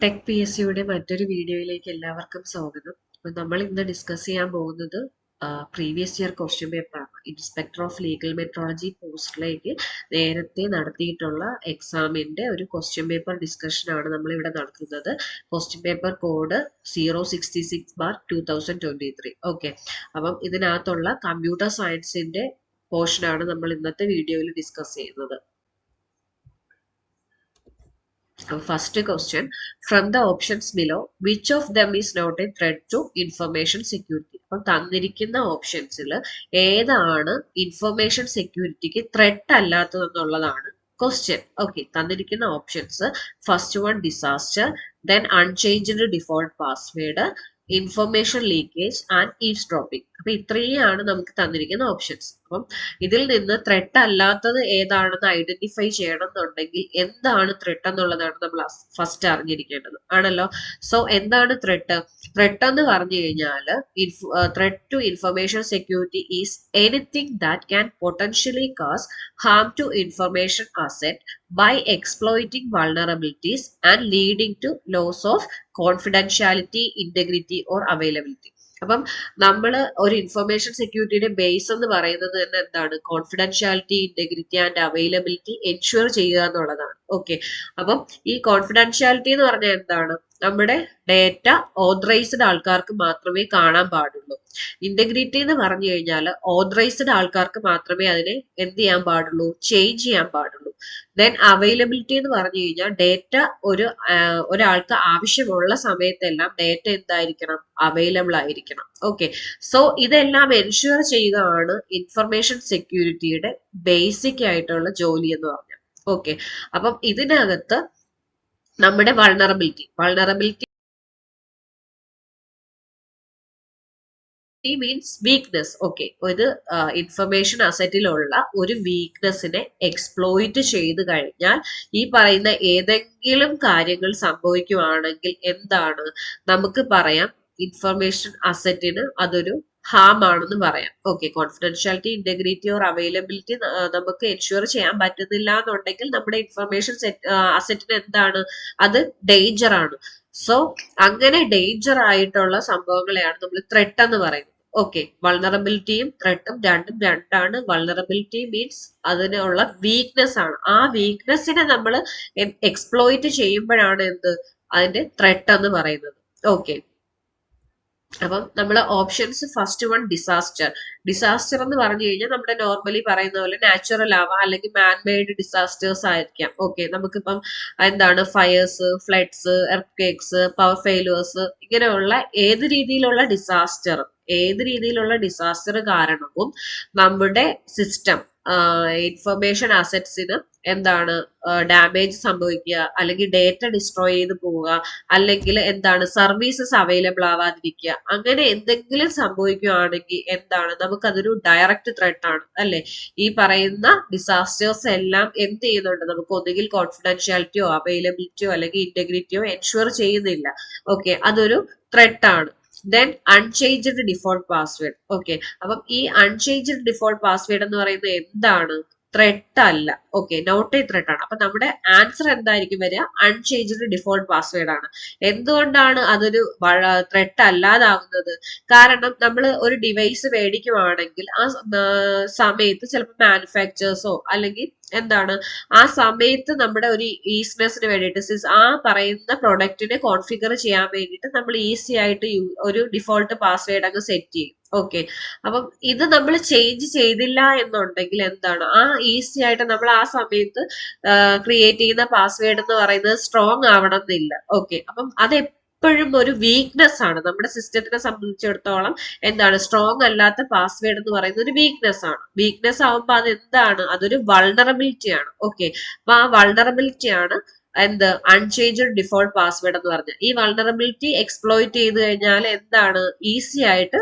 Tech P S സിയുടെ മറ്റൊരു വീഡിയോയിലേക്ക് എല്ലാവർക്കും സ്വാഗതം. അപ്പോൾ നമ്മൾ ഇന്ന് ഡിസ്കസ് ചെയ്യാൻ പോകുന്നത് പ്രീവിയസ് ഇയർ ക്വസ്റ്റ്യൻ പേപ്പറാണ്. ഇൻസ്പെക്ടർ ഓഫ് ലീഗൽ മെട്രോളജി പോസ്റ്റിലേക്ക് നേരത്തെ നടത്തിയിട്ടുള്ള എക്സാമിന്റെ ഒരു ക്വസ്റ്റ്യൻ പേപ്പർ ഡിസ്കഷൻ ആണ് നമ്മൾ ഇവിടെ നടത്തുന്നത്. Question paper code 066/2023. ഓക്കെ, അപ്പം ഇതിനകത്തുള്ള കമ്പ്യൂട്ടർ സയൻസിന്റെ പോർഷനാണ് നമ്മൾ ഇന്നത്തെ വീഡിയോയിൽ ഡിസ്കസ് ചെയ്യുന്നത്. First question, from the options below, which of them is not a threat to information security? അപ്പം തന്നിരിക്കുന്ന ഓപ്ഷൻസിൽ ഏതാണ് ഇൻഫർമേഷൻ സെക്യൂരിറ്റിക്ക് ത്രെറ്റ് അല്ലാത്തതെന്നുള്ളതാണ് ക്വസ്റ്റ്യൻ. ഓക്കെ, തന്നിരിക്കുന്ന options first one disaster, then unchanged default password, information leakage and eavesdropping. അപ്പൊ ഇത്രയാണ് നമുക്ക് തന്നിരിക്കുന്ന ഓപ്ഷൻസ്. അപ്പം ഇതിൽ നിന്ന് ത്രെറ്റ് അല്ലാത്തത് ഏതാണെന്ന് ഐഡന്റിഫൈ ചെയ്യണം എന്നുണ്ടെങ്കിൽ എന്താണ് ത്രെറ്റ് എന്നുള്ളതാണ് നമ്മൾ ഫസ്റ്റ് അറിഞ്ഞിരിക്കേണ്ടത് ആണല്ലോ. സോ എന്താണ് ത്രെറ്റ്? ത്രെറ്റ് എന്ന് പറഞ്ഞു കഴിഞ്ഞാൽ threat to information security is anything that can potentially cause harm to information asset by exploiting vulnerabilities and leading to loss of confidentiality, integrity or availability. അപ്പം നമ്മൾ ഒരു ഇൻഫർമേഷൻ സെക്യൂരിറ്റിയുടെ ബേസ് എന്ന് പറയുന്നത് തന്നെ എന്താണ്? Confidentiality, integrity and availability ensure ചെയ്യുക എന്നുള്ളതാണ്. Okay, അപ്പം ഈ കോൺഫിഡൻഷ്യാലിറ്റി എന്ന് പറഞ്ഞാൽ എന്താണ്? നമ്മുടെ ഡേറ്റ ഓതറൈസ്ഡ് ആൾക്കാർക്ക് മാത്രമേ കാണാൻ പാടുള്ളൂ. ഇന്റഗ്രിറ്റി എന്ന് പറഞ്ഞു കഴിഞ്ഞാൽ ഓതറൈസ്ഡ് ആൾക്കാർക്ക് മാത്രമേ അതിനെ എന്ത് ചെയ്യാൻ പാടുള്ളൂ? ചേഞ്ച് ചെയ്യാൻ പാടുള്ളൂ. ദെൻ അവൈലബിലിറ്റി എന്ന് പറഞ്ഞു കഴിഞ്ഞാൽ ഡേറ്റ ഒരാൾക്ക് ആവശ്യമുള്ള സമയത്തെല്ലാം ഡേറ്റ എന്തായിരിക്കണം? അവൈലബിൾ ആയിരിക്കണം. ഓക്കെ, സോ ഇതെല്ലാം എൻഷുർ ചെയ്യുകയാണ് ഇൻഫർമേഷൻ സെക്യൂരിറ്റിയുടെ ബേസിക് ആയിട്ടുള്ള ജോലി എന്ന് പറഞ്ഞാൽ. ഓക്കെ, അപ്പം ഇതിനകത്ത് നമ്മുടെ വൾണറബിലിറ്റി മീൻസ് വീക്ക്നെസ്. ഓക്കെ, ഒരു ഇൻഫർമേഷൻ അസറ്റിലുള്ള ഒരു വീക്ക്നെസ്സിനെ എക്സ്പ്ലോയിറ്റ് ചെയ്ത് കഴിഞ്ഞാൽ ഈ പറയുന്ന ഏതെങ്കിലും കാര്യങ്ങൾ സംഭവിക്കുവാണെങ്കിൽ എന്താണ് നമുക്ക് പറയാം? ഇൻഫർമേഷൻ അസറ്റിന് അതൊരു ഹാം ആണെന്ന് പറയാം. Okay, confidentiality, integrity or availability നമുക്ക് എൻഷുർ ചെയ്യാൻ പറ്റുന്നില്ല എന്നുണ്ടെങ്കിൽ നമ്മുടെ ഇൻഫർമേഷൻ അസറ്റിന് എന്താണ്? അത് ഡേഞ്ചർ ആണ്. സോ അങ്ങനെ ഡേഞ്ചർ ആയിട്ടുള്ള സംഭവങ്ങളെയാണ് നമ്മൾ ത്രെട്ട് എന്ന് പറയുന്നത്. ഓക്കെ, വൾണറബിലിറ്റിയും ത്രെട്ടും രണ്ടാണ്. വൾണറബിലിറ്റി മീൻസ് അതിനുള്ള വീക്ക്നെസ് ആണ്. ആ വീക്ക്നെസ്സിനെ നമ്മൾ എക്സ്പ്ലോയിറ്റ് ചെയ്യുമ്പോഴാണ് എന്ത്? അതിന്റെ ത്രെട്ട് എന്ന് പറയുന്നത്. ഓക്കെ, അപ്പം നമ്മൾ ഓപ്ഷൻസ് ഫസ്റ്റ് വൺ ഡിസാസ്റ്റർ എന്ന് പറഞ്ഞു കഴിഞ്ഞാൽ നമ്മുടെ നോർമലി പറയുന്ന പോലെ നാച്ചുറൽ ആവാം, അല്ലെങ്കിൽ മാൻ മെയ്ഡ് ഡിസാസ്റ്റേഴ്സ് ആയിരിക്കാം. ഓക്കെ, നമുക്കിപ്പം എന്താണ്? ഫയേഴ്സ്, ഫ്ലഡ്സ്, എർത്ത്ക്വേക്സ്, പവർ ഫെയിലുവേഴ്സ്, ഇങ്ങനെയുള്ള ഏത് രീതിയിലുള്ള ഡിസാസ്റ്റർ കാരണവും നമ്മുടെ സിസ്റ്റം ഇൻഫർമേഷൻ അസറ്റ്സിന് എന്താണ് ഡാമേജ് സംഭവിക്കുക, അല്ലെങ്കിൽ ഡേറ്റ ഡിസ്ട്രോയ് ചെയ്ത് പോവുക, അല്ലെങ്കിൽ എന്താണ് സർവീസസ് അവൈലബിൾ ആവാതിരിക്കുക, അങ്ങനെ എന്തെങ്കിലും സംഭവിക്കുകയാണെങ്കിൽ എന്താണ്? നമുക്കതൊരു ഡയറക്റ്റ് ത്രെട്ട് ആണ് അല്ലെ. ഈ പറയുന്ന ഡിസാസ്റ്റേഴ്സ് എല്ലാം എന്ത് ചെയ്യുന്നുണ്ട്? നമുക്ക് ഒന്നുകിൽ കോൺഫിഡൻഷ്യാലിറ്റിയോ അവൈലബിലിറ്റിയോ അല്ലെങ്കിൽ ഇന്റഗ്രിറ്റിയോ എൻഷുർ ചെയ്യുന്നില്ല. ഓക്കെ, അതൊരു ത്രെട്ട് ആണ്. Then unchanged default password. Okay, അപ്പം ഈ അൺചേഞ്ച്ഡ് ഡിഫോൾട്ട് പാസ്വേഡ് എന്ന് പറയുന്നത് എന്താണ്? ത്രെട്ട് അല്ല. ഓക്കെ, നോട്ട് എ ത്രെട്ട് ആണ്. അപ്പൊ നമ്മുടെ ആൻസർ എന്തായിരിക്കും വരിക? അൺചേഞ്ച്ഡ് ഡിഫോൾട്ട് പാസ്വേഡ് ആണ്. എന്തുകൊണ്ടാണ് അതൊരു ത്രെട്ട് അല്ലാതാവുന്നത്? കാരണം നമ്മൾ ഒരു ഡിവൈസ് മേടിക്കുവാണെങ്കിൽ ആ സമയത്ത് ചിലപ്പോൾ മാനുഫാക്ചേഴ്സോ അല്ലെങ്കിൽ എന്താണ് ആ സമയത്ത് നമ്മുടെ ഒരു ഈസിനെസ്സിന് വേണ്ടിയിട്ട് ആ പറയുന്ന പ്രൊഡക്റ്റിനെ കോൺഫിഗർ ചെയ്യാൻ വേണ്ടിയിട്ട് നമ്മൾ ഈസി ആയിട്ട് ഒരു ഡിഫോൾട്ട് പാസ്വേഡ് അങ്ങ് സെറ്റ് ചെയ്യും. ഓക്കെ, അപ്പം ഇത് നമ്മൾ ചേഞ്ച് ചെയ്തില്ല എന്നുണ്ടെങ്കിൽ എന്താണ്? ആ ഈസി ആയിട്ട് നമ്മൾ ആ സമയത്ത് ക്രിയേറ്റ് ചെയ്യുന്ന പാസ്വേഡ് എന്ന് പറയുന്നത് സ്ട്രോങ് ആവണം എന്നില്ല. ഓക്കെ, അപ്പം അത് എപ്പോഴും ഒരു വീക്ക്നെസ് ആണ്. നമ്മുടെ സിസ്റ്റത്തിനെ സംബന്ധിച്ചിടത്തോളം എന്താണ്? സ്ട്രോങ് അല്ലാത്ത പാസ്വേഡ് എന്ന് പറയുന്നത് ഒരു വീക്ക്നെസ് ആണ്. വീക്ക്നെസ് ആവുമ്പോൾ അത് എന്താണ്? അതൊരു വൾണറബിലിറ്റി ആണ്. ഓക്കെ, അപ്പൊ ആ വൾണറബിലിറ്റി ആണ് എന്ത്? അൺചേഞ്ച്ഡ് ഡിഫോൾട്ട് പാസ്വേഡ് എന്ന് പറഞ്ഞാൽ. ഈ വൾണറബിലിറ്റി എക്സ്പ്ലോയിറ്റ് ചെയ്ത് കഴിഞ്ഞാൽ എന്താണ്? ഈസി ആയിട്ട്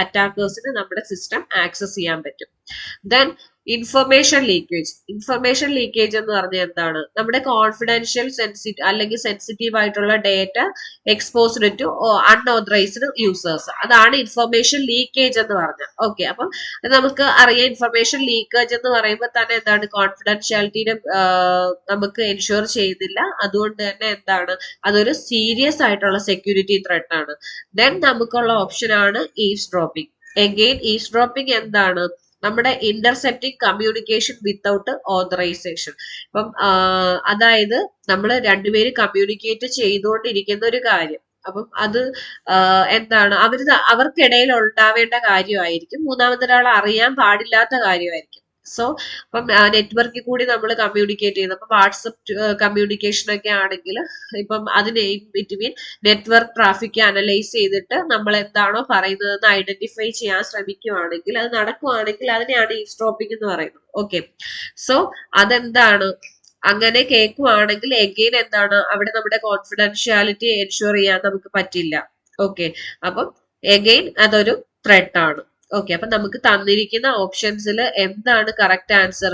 അറ്റാക്കേഴ്സിന് നമ്മുടെ സിസ്റ്റം ആക്സസ് ചെയ്യാൻ പറ്റും. ദെൻ ഇൻഫർമേഷൻ ലീക്കേജ് എന്ന് പറഞ്ഞാൽ എന്താണ്? നമ്മുടെ കോൺഫിഡൻഷ്യൽ അല്ലെങ്കിൽ സെൻസിറ്റീവ് ആയിട്ടുള്ള data exposed to unauthorised users, അതാണ് ഇൻഫർമേഷൻ ലീക്കേജ് എന്ന് പറഞ്ഞത്. ഓക്കെ, അപ്പം നമുക്ക് അറിയാം ഇൻഫർമേഷൻ ലീക്കേജ് എന്ന് പറയുമ്പോൾ തന്നെ എന്താണ്? കോൺഫിഡൻഷ്യാലിറ്റിനെ നമുക്ക് എൻഷുർ ചെയ്യുന്നില്ല. അതുകൊണ്ട് തന്നെ എന്താണ്? അതൊരു സീരിയസ് ആയിട്ടുള്ള സെക്യൂരിറ്റി ത്രെട്ട് ആണ്. ദെൻ നമുക്കുള്ള ഓപ്ഷൻ ആണ് ഈവ്സ്ഡ്രോപ്പിംഗ്. എഗെയിൻ ഈവ്സ്ഡ്രോപ്പിംഗ് എന്താണ്? നമ്മുടെ ഇന്റർസെപ്റ്റിംഗ് കമ്മ്യൂണിക്കേഷൻ വിത്തൗട്ട് ഓതറൈസേഷൻ. ഇപ്പം അതായത് നമ്മൾ രണ്ടുപേര് കമ്മ്യൂണിക്കേറ്റ് ചെയ്തുകൊണ്ടിരിക്കുന്ന ഒരു കാര്യം, അപ്പം അത് എന്താണ് അവർക്കിടയിൽ ഉണ്ടാവേണ്ട കാര്യമായിരിക്കും, മൂന്നാമതൊരാൾ അറിയാൻ പാടില്ലാത്ത കാര്യമായിരിക്കും. സോ അപ്പം നെറ്റ്വർക്കിൽ കൂടി നമ്മൾ കമ്മ്യൂണിക്കേറ്റ് ചെയ്യുന്നത്, അപ്പം വാട്സപ്പ് കമ്മ്യൂണിക്കേഷൻ ഒക്കെ ആണെങ്കിൽ ഇപ്പം അതിന് ബിറ്റ്വീൻ നെറ്റ്വർക്ക് ട്രാഫിക് അനലൈസ് ചെയ്തിട്ട് നമ്മൾ എന്താണോ പറയുന്നതെന്ന് ഐഡന്റിഫൈ ചെയ്യാൻ ശ്രമിക്കുകയാണെങ്കിൽ, അത് നടക്കുവാണെങ്കിൽ അതിനെയാണ് ഈവ്സ്ഡ്രോപ്പിംഗ് എന്ന് പറയുന്നത്. ഓക്കെ, സോ അതെന്താണ്? അങ്ങനെ കേൾക്കുവാണെങ്കിൽ എഗെയിൻ എന്താണ്? അവിടെ നമ്മുടെ കോൺഫിഡൻഷ്യാലിറ്റി എൻഷുർ ചെയ്യാൻ നമുക്ക് പറ്റില്ല. ഓക്കെ, അപ്പം എഗെയിൻ അതൊരു ത്രെട്ട് ആണ്. ഓക്കെ, അപ്പൊ നമുക്ക് തന്നിരിക്കുന്ന ഓപ്ഷൻസിൽ എന്താണ് correct answer?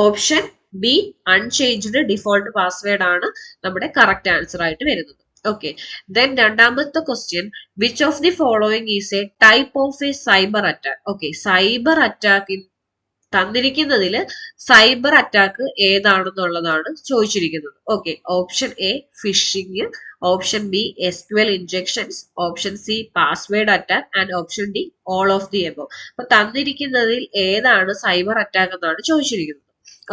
Option B unchanged default password ആണ് നമ്മുടെ കറക്റ്റ് ആൻസർ ആയിട്ട് വരുന്നത്. ഓക്കെ, ദെൻ രണ്ടാമത്തെ question, which of the following is a type of a cyber attack? Okay, cyber attack തന്നിരിക്കുന്നതിൽ സൈബർ അറ്റാക്ക് ഏതാണെന്നുള്ളതാണ് ചോദിച്ചിരിക്കുന്നത്. Okay, option A phishing, option B SQL injections, option C password attack and option D all of the above. അപ്പൊ തന്നിരിക്കുന്നതിൽ ഏതാണ് cyber attack എന്നാണ് ചോദിച്ചിരിക്കുന്നത്.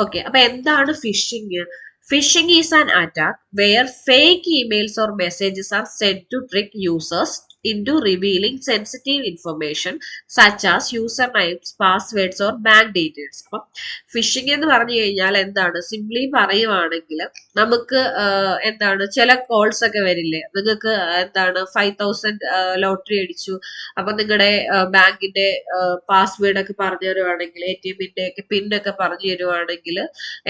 Okay, അപ്പൊ എന്താണ് phishing? Phishing is an attack where fake emails or messages are send to trick users into revealing sensitive information such as usernames, passwords or bank details. അപ്പം phishing എന്ന് പറഞ്ഞു കഴിഞ്ഞാൽ എന്താണ്? സിംപ്ലി പറയുവാണെങ്കിൽ നമുക്ക് എന്താണ് ചില കോൾസ് ഒക്കെ വരില്ലേ, നിങ്ങൾക്ക് എന്താണ് 5000 ലോട്ടറി അടിച്ചു, അപ്പൊ നിങ്ങളുടെ ബാങ്കിന്റെ പാസ്വേഡ് ഒക്കെ പറഞ്ഞു തരുവാണെങ്കിൽ, ATMന്റെ ഒക്കെ പിൻ ഒക്കെ പറഞ്ഞു തരുവാണെങ്കിൽ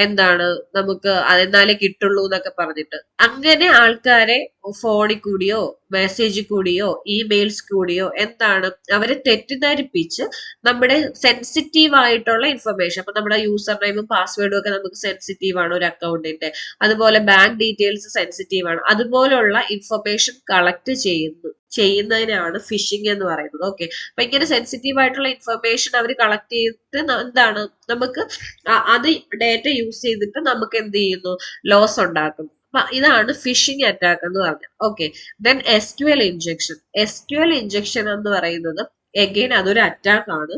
എന്താണ് നമുക്ക് അതെന്നാലേ കിട്ടുള്ളൂ എന്നൊക്കെ പറഞ്ഞിട്ട് അങ്ങനെ ആൾക്കാരെ ഫോണിൽ കൂടിയോ മെസ്സേജ് കൂടിയോ ഇമെയിൽസ് കൂടിയോ എന്താണ് അവരെ തെറ്റിദ്ധരിപ്പിച്ച് നമ്മുടെ സെൻസിറ്റീവ് ആയിട്ടുള്ള ഇൻഫർമേഷൻ, അപ്പൊ നമ്മുടെ യൂസർ നെയിമും പാസ്വേഡും ഒക്കെ നമുക്ക് സെൻസിറ്റീവ് ആണ് ഒരു അക്കൗണ്ടിന്റെ, അതുപോലെ ബാങ്ക് ഡീറ്റെയിൽസ് സെൻസിറ്റീവ് ആണ്, അതുപോലുള്ള ഇൻഫർമേഷൻ കളക്ട് ചെയ്യുന്നതിനാണ് ഫിഷിംഗ് എന്ന് പറയുന്നത്. ഓക്കെ, അപ്പൊ ഇങ്ങനെ സെൻസിറ്റീവ് ആയിട്ടുള്ള ഇൻഫർമേഷൻ അവർ കളക്ട് ചെയ്തിട്ട് എന്താണ് നമുക്ക് അത് ഡേറ്റ യൂസ് ചെയ്തിട്ട് നമുക്ക് എന്ത് ചെയ്യുന്നു? ലോസ് ഉണ്ടാക്കുന്നു. ഇതാണ് ഫിഷിംഗ് അറ്റാക്ക് എന്ന് പറഞ്ഞത്. ഓക്കെ, ദെൻ SQL ഇൻജെക്ഷൻ എന്ന് പറയുന്നത് എഗെയിൻ അതൊരു അറ്റാക്ക് ആണ്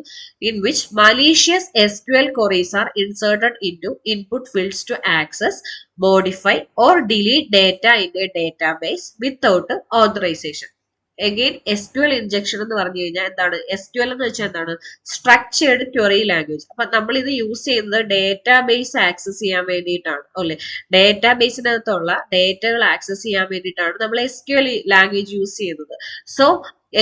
in which malicious SQL queries are inserted into input fields to access, modify or delete data in a database without authorization. Again SQL injection എന്ന് പറഞ്ഞു കഴിഞ്ഞാൽ എന്താണ്? SQL എന്ന് വെച്ചാൽ എന്താണ്? Structured query language. അപ്പൊ നമ്മൾ ഇത് യൂസ് ചെയ്യുന്നത് ഡേറ്റാബേസ് ആക്സസ് ചെയ്യാൻ വേണ്ടിയിട്ടാണ് അല്ലെ? ഡേറ്റാബേസിനകത്തുള്ള ഡേറ്റകൾ ആക്സസ് ചെയ്യാൻ വേണ്ടിയിട്ടാണ് നമ്മൾ SQL ലാംഗ്വേജ് യൂസ് ചെയ്യുന്നത്. സോ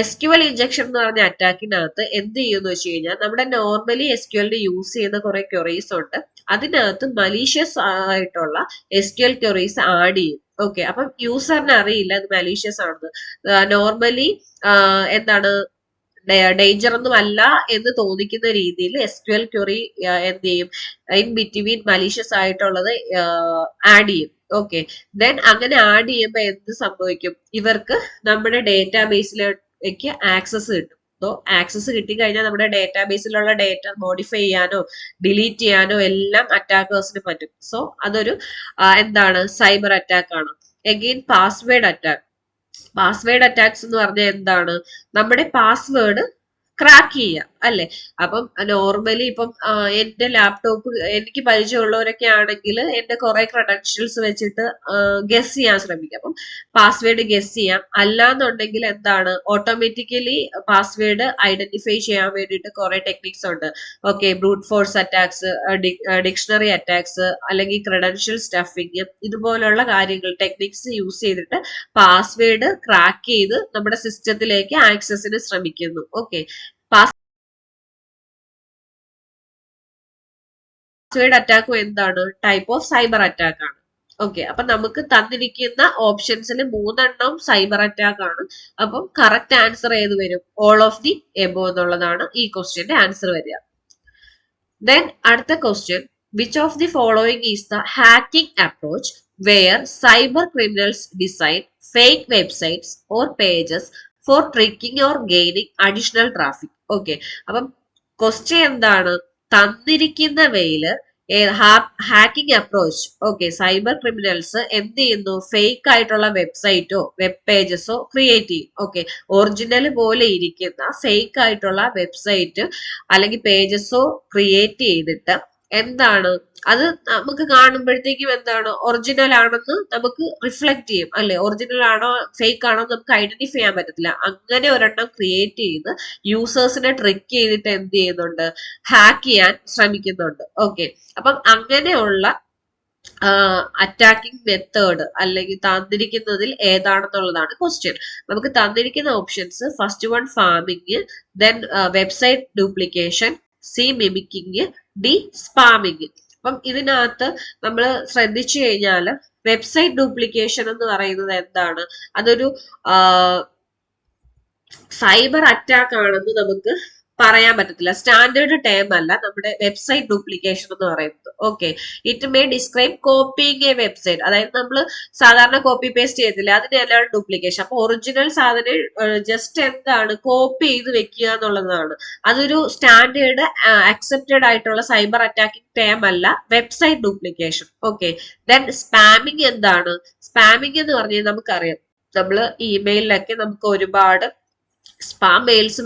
SQL ഇൻജെക്ഷൻ എന്ന് പറഞ്ഞ അറ്റാക്കിനകത്ത് എന്ത് ചെയ്യുമെന്ന് വെച്ച് കഴിഞ്ഞാൽ, നമ്മുടെ നോർമലി SQL യൂസ് ചെയ്യുന്ന കുറെ ക്വറീസ് ഉണ്ട്, അതിനകത്ത് മലീഷ്യസ് ആയിട്ടുള്ള SQL ക്വറീസ് ആഡ് ചെയ്യും. ഓക്കെ, അപ്പം യൂസറിന് അറിയില്ല അത് മലീഷ്യസ് ആണെന്ന്. നോർമലി എന്താണ് ഡേഞ്ചർ ഒന്നും അല്ല എന്ന് തോന്നിക്കുന്ന രീതിയിൽ SQL ക്വറി എന്ത് ചെയ്യും? ഇൻ ബിറ്റ്വീൻ മലീഷ്യസ് ആയിട്ടുള്ളത് ആഡ് ചെയ്യും. ഓക്കെ, ദെൻ അങ്ങനെ ആഡ് ചെയ്യുമ്പോൾ എന്ത് സംഭവിക്കും? ഇവർക്ക് നമ്മുടെ ഡേറ്റാബേസിലേക്ക് ആക്സസ് കിട്ടും. സോ ആക്സസ് കിട്ടിക്കഴിഞ്ഞാൽ നമ്മുടെ ഡേറ്റാബേസിലുള്ള ഡേറ്റ മോഡിഫൈ ചെയ്യാനോ ഡിലീറ്റ് ചെയ്യാനോ എല്ലാം അറ്റാക്കേഴ്സിന് പറ്റും. സോ അതൊരു എന്താണ്? സൈബർ അറ്റാക്ക് ആണ്. എഗെയിൻ പാസ്വേഡ് അറ്റാക്സ് എന്ന് പറഞ്ഞാൽ എന്താണ്? നമ്മുടെ പാസ്വേഡ് ക്രാക്ക് ചെയ്യുക അല്ലെ? അപ്പം നോർമലി ഇപ്പം എന്റെ ലാപ്ടോപ്പ് എനിക്ക് പരിചയമുള്ളവരൊക്കെ ആണെങ്കിൽ എന്റെ കുറെ ക്രെഡൻഷ്യൽസ് വെച്ചിട്ട് ഗസ് ചെയ്യാൻ ശ്രമിക്കും. അപ്പം പാസ്വേഡ് ഗസ് ചെയ്യാം. അല്ലാന്നുണ്ടെങ്കിൽ എന്താണ്? ഓട്ടോമാറ്റിക്കലി പാസ്വേഡ് ഐഡന്റിഫൈ ചെയ്യാൻ വേണ്ടിയിട്ട് കുറെ ടെക്നിക്സ് ഉണ്ട്. Okay, brute force attacks, dictionary attacks, അല്ലെങ്കിൽ ക്രെഡൻഷ്യൽ സ്റ്റഫിങ്, ഇതുപോലുള്ള കാര്യങ്ങൾ ടെക്നിക്സ് യൂസ് ചെയ്തിട്ട് പാസ്വേഡ് ക്രാക്ക് ചെയ്ത് നമ്മുടെ സിസ്റ്റത്തിലേക്ക് ആക്സസിന് ശ്രമിക്കുന്നു. ഓക്കെ, പാസ്വേഡ് അറ്റാക്കും എന്താണ്? ടൈപ്പ് ഓഫ് സൈബർ അറ്റാക്ക് ആണ്. ഓക്കെ, അപ്പൊ നമുക്ക് തന്നിരിക്കുന്ന ഓപ്ഷൻസിൽ 3 സൈബർ അറ്റാക്ക് ആണ്. അപ്പം കറക്റ്റ് ആൻസർ ഏത് വരും? ഓൾ ഓഫ് ദി എബോ എന്നുള്ളതാണ് ഈ ക്വസ്റ്റ്യന്റെ ആൻസർ വരിക. Then അടുത്ത question, which of the following is the hacking approach where cyber criminals design fake websites or pages for tricking or gaining additional traffic? Okay, അപ്പം question എന്താണ്? തന്നിരിക്കുന്ന വെയില് hacking approach. Okay, cyber criminals എന്ത് ചെയ്യുന്നു? Fake ആയിട്ടുള്ള വെബ്സൈറ്റോ web പേജസോ create ചെയ്യും. Okay, original പോലെ ഇരിക്കുന്ന ഫേക്ക് ആയിട്ടുള്ള വെബ്സൈറ്റ് അല്ലെങ്കിൽ പേജസോ ക്രിയേറ്റ് ചെയ്തിട്ട് എന്താണ് അത് നമുക്ക് കാണുമ്പോഴത്തേക്കും എന്താണ് ഒറിജിനൽ ആണെന്ന് നമുക്ക് റിഫ്ലക്ട് ചെയ്യും അല്ലെ? ഒറിജിനൽ ആണോ ഫേക്ക് ആണോ നമുക്ക് ഐഡന്റിഫൈ ചെയ്യാൻ പറ്റത്തില്ല. അങ്ങനെ ഒരെണ്ണം ക്രിയേറ്റ് ചെയ്ത് യൂസേഴ്സിനെ ട്രിക്ക് ചെയ്തിട്ട് എന്ത് ചെയ്യുന്നുണ്ട്? ഹാക്ക് ചെയ്യാൻ ശ്രമിക്കുന്നുണ്ട്. ഓക്കെ, അപ്പം അങ്ങനെയുള്ള അറ്റാക്കിംഗ് മെത്തേഡ് അല്ലെങ്കിൽ തന്നിരിക്കുന്നതിൽ ഏതാണെന്നുള്ളതാണ് ക്വസ്റ്റ്യൻ. നമുക്ക് തന്നിരിക്കുന്ന options, first one pharming, then website duplication, C mimicking, D spamming. അപ്പം ഇതിനകത്ത് നമ്മൾ ശ്രദ്ധിച്ചു കഴിഞ്ഞാൽ വെബ്സൈറ്റ് ഡ്യൂപ്ലിക്കേഷൻ എന്ന് പറയുന്നത് എന്താണ്? അതൊരു സൈബർ അറ്റാക്ക് ആണെന്ന് നമുക്ക് പറയാൻ പറ്റത്തില്ല. സ്റ്റാൻഡേർഡ് ടേം അല്ല നമ്മുടെ വെബ്സൈറ്റ് ഡ്യൂപ്ലിക്കേഷൻ എന്ന് പറയുന്നത്. Okay, it may describe coping A website. അതായത് നമ്മൾ സാധാരണ കോപ്പി പേസ്റ്റ് ചെയ്തില്ല, അതിനെല്ലാം ഡ്യൂപ്ലിക്കേഷൻ. അപ്പൊ ഒറിജിനൽ സാധനം ജസ്റ്റ് എന്താണ് കോപ്പി ചെയ്ത് വെക്കുക എന്നുള്ളതാണ്. അതൊരു സ്റ്റാൻഡേർഡ് അക്സെപ്റ്റഡ് ആയിട്ടുള്ള സൈബർ അറ്റാക്കിംഗ് ടേം അല്ല website duplication. Okay, then spamming എന്താണ്? സ്പാമിങ് എന്ന് പറഞ്ഞാൽ നമുക്കറിയാം, നമ്മൾ ഇമെയിലൊക്കെ നമുക്ക് ഒരുപാട് സ്പാം മെയിൽസ്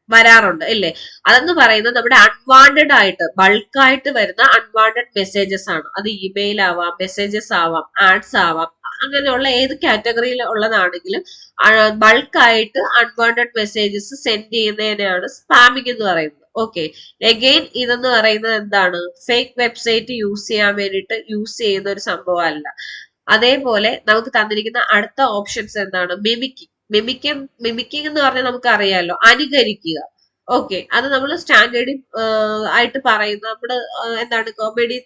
വരാറുണ്ട് അല്ലേ? അതെന്ന് പറയുന്നത് നമ്മുടെ അൺവാണ്ടഡ് ആയിട്ട് ബൾക്കായിട്ട് വരുന്ന അൺവാണ്ടഡ് മെസ്സേജസ് ആണ്. അത് ഇമെയിൽ ആവാം, മെസ്സേജസ് ആവാം, ആഡ്സ് ആവാം, അങ്ങനെയുള്ള ഏത് കാറ്റഗറിയിൽ ഉള്ളതാണെങ്കിലും ബൾക്കായിട്ട് അൺവാണ്ടഡ് മെസ്സേജസ് സെൻഡ് ചെയ്യുന്നതിനെയാണ് സ്പാമിംഗ് എന്ന് പറയുന്നത്. ഓക്കെ, എഗെയിൻ ഇതെന്ന് പറയുന്നത് എന്താണ്? ഫേക്ക് വെബ്സൈറ്റ് യൂസ് ചെയ്യാൻ വേണ്ടിയിട്ട് യൂസ് ചെയ്യുന്ന ഒരു സംഭവം അല്ല. അതേപോലെ നമുക്ക് തന്നിരിക്കുന്ന അടുത്ത ഓപ്ഷൻസ് എന്താണ്? മിമിക്കിംഗ് എന്ന് പറഞ്ഞാൽ നമുക്ക് അറിയാലോ, അനുകരിക്കുക. ഓക്കെ, അത് നമ്മൾ സ്റ്റാൻഡേർഡ് ആയിട്ട് പറയുന്ന നമ്മുടെ എന്താണ് കോമഡി